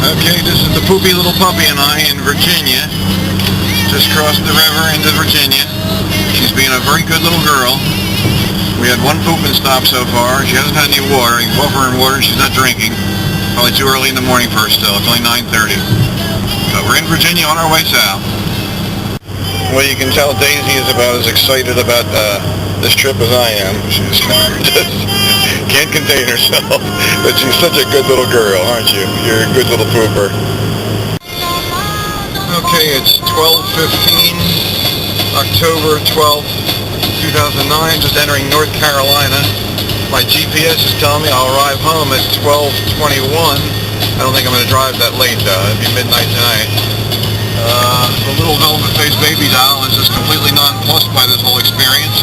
Okay, this is the poopy little puppy and I in Virginia. Just crossed the river into Virginia. She's being a very good little girl. We had one pooping stop so far. She hasn't had any water. You can offer her water, she's not drinking. Probably too early in the morning for her still. It's only 9:30. But we're in Virginia on our way south. Well, you can tell Daisy is about as excited about this trip as I am. She's just can't contain herself. But she's such a good little girl, aren't you? You're a good little pooper. Okay, it's 12:15, October 12th, 2009, just entering North Carolina. My GPS is telling me I'll arrive home at 12:21. I don't think I'm going to drive that late though. It'll be midnight tonight. The little velvet-faced baby doll is just completely nonplussed by this whole experience.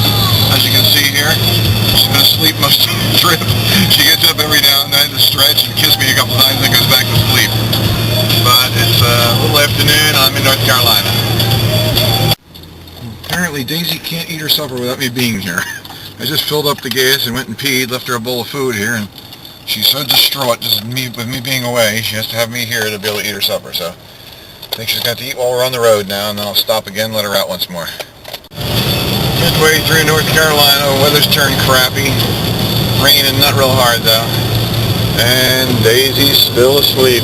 As you can see here, she's been asleep most of the trip. She gets up every now and then to stretch and kiss me a couple times and then goes back to sleep. But it's a little afternoon and I'm in North Carolina. Apparently Daisy can't eat her supper without me being here. I just filled up the gas and went and peed, left her a bowl of food here, and she's so distraught just with me being away, she has to have me here to be able to eat her supper. So I think she's got to eat while we're on the road now, and then I'll stop again, let her out once more. Midway through North Carolina, weather's turned crappy. Raining not real hard though. And Daisy's still asleep.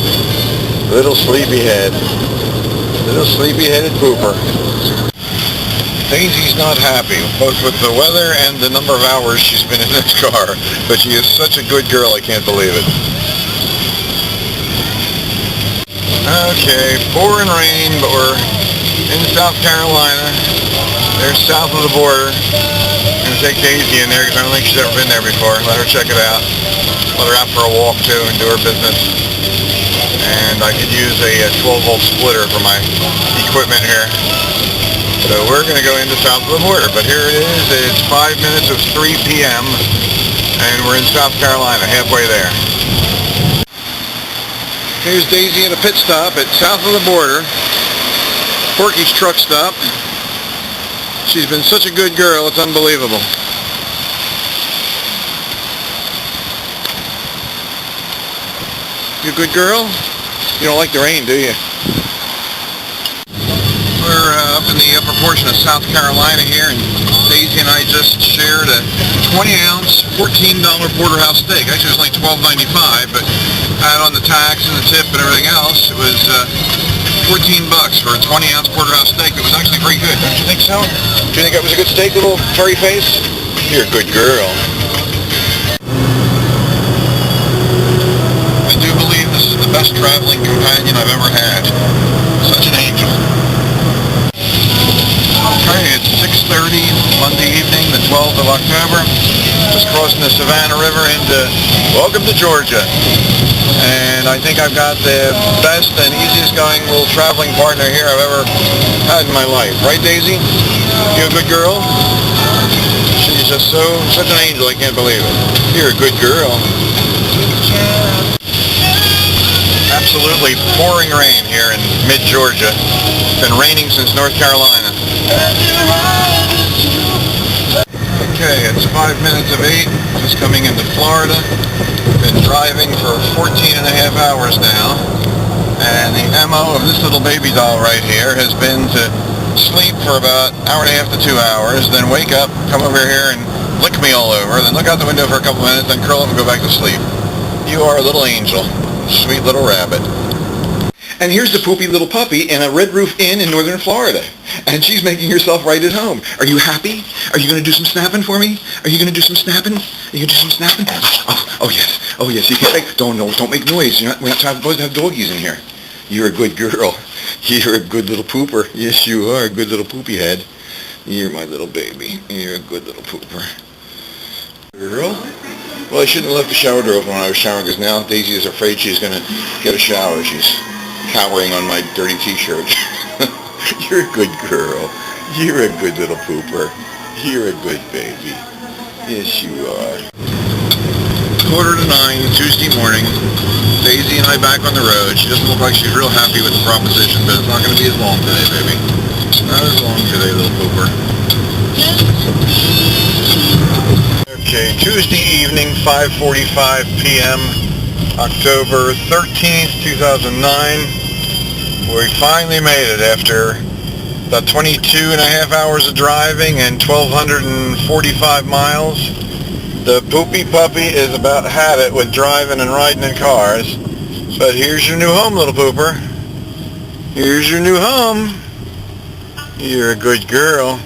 Little sleepyhead. Little sleepy-headed pooper. Daisy's not happy, both with the weather and the number of hours she's been in this car. But she is such a good girl, I can't believe it. Okay, pouring rain, but we're in South Carolina. They're south of the border. I'm going to take Daisy in there because I don't think she's ever been there before. Let her check it out. Let her out for a walk too and do her business. And I could use a 12-volt splitter for my equipment here. So we're going to go into south of the border. But here it is. It's 5 minutes of 3 p.m. and we're in South Carolina, halfway there. Here's Daisy at a pit stop at south of the border. Porky's truck stop. She's been such a good girl, it's unbelievable. You a good girl? You don't like the rain, do you? We're up in the upper portion of South Carolina here, and Daisy and I just shared a 20-ounce, $14 porterhouse steak. Actually, it was only $12.95, but add on the tax and the tip and everything else, it was $14 for a 20-ounce porterhouse steak. It was actually very good. Don't you think so? Do you think that was a good steak, little furry face? You're a good girl. I do believe this is the best traveling companion I've ever had. Such an angel. Okay, it's 6:30 Monday evening, the 12th of October. Just crossing the Savannah River into welcome to Georgia. And I think I've got the best and easiest going little traveling partner here I've ever had in my life. Right, Daisy? You a good girl? She's just such an angel, I can't believe it. You're a good girl. Absolutely pouring rain here in mid-Georgia. It's been raining since North Carolina. Okay, it's 5 minutes of 8, just coming into Florida. Been driving for 14 and a half hours now, and the MO of this little baby doll right here has been to sleep for about an hour and a half to 2 hours, then wake up, come over here and lick me all over, then look out the window for a couple minutes, then curl up and go back to sleep. You are a little angel, sweet little rabbit. And here's the poopy little puppy in a Red Roof Inn in northern Florida. And she's making herself right at home. Are you happy? Are you going to do some snapping for me? Are you going to do some snapping? Are you going to do some snapping? Oh yes. Oh yes. You can't make, don't make noise. We're not supposed to have doggies in here. You're a good girl. You're a good little pooper. Yes, you are a good little poopy head. You're my little baby. You're a good little pooper. Girl? Well, I shouldn't have left the shower door open when I was showering, because now Daisy is afraid she's going to get a shower. She's cowering on my dirty t-shirt. You're a good girl. You're a good little pooper. You're a good baby. Yes, you are. 8:45, Tuesday morning. Daisy and I back on the road. She doesn't look like she's real happy with the proposition, but it's not going to be as long today, baby. Not as long today, little pooper. Okay, Tuesday evening, 5:45 p.m. October 13th, 2009. We finally made it after about 22 and a half hours of driving and 1,245 miles. The poopy puppy is about had it with driving and riding in cars. But here's your new home, little pooper. Here's your new home. You're a good girl.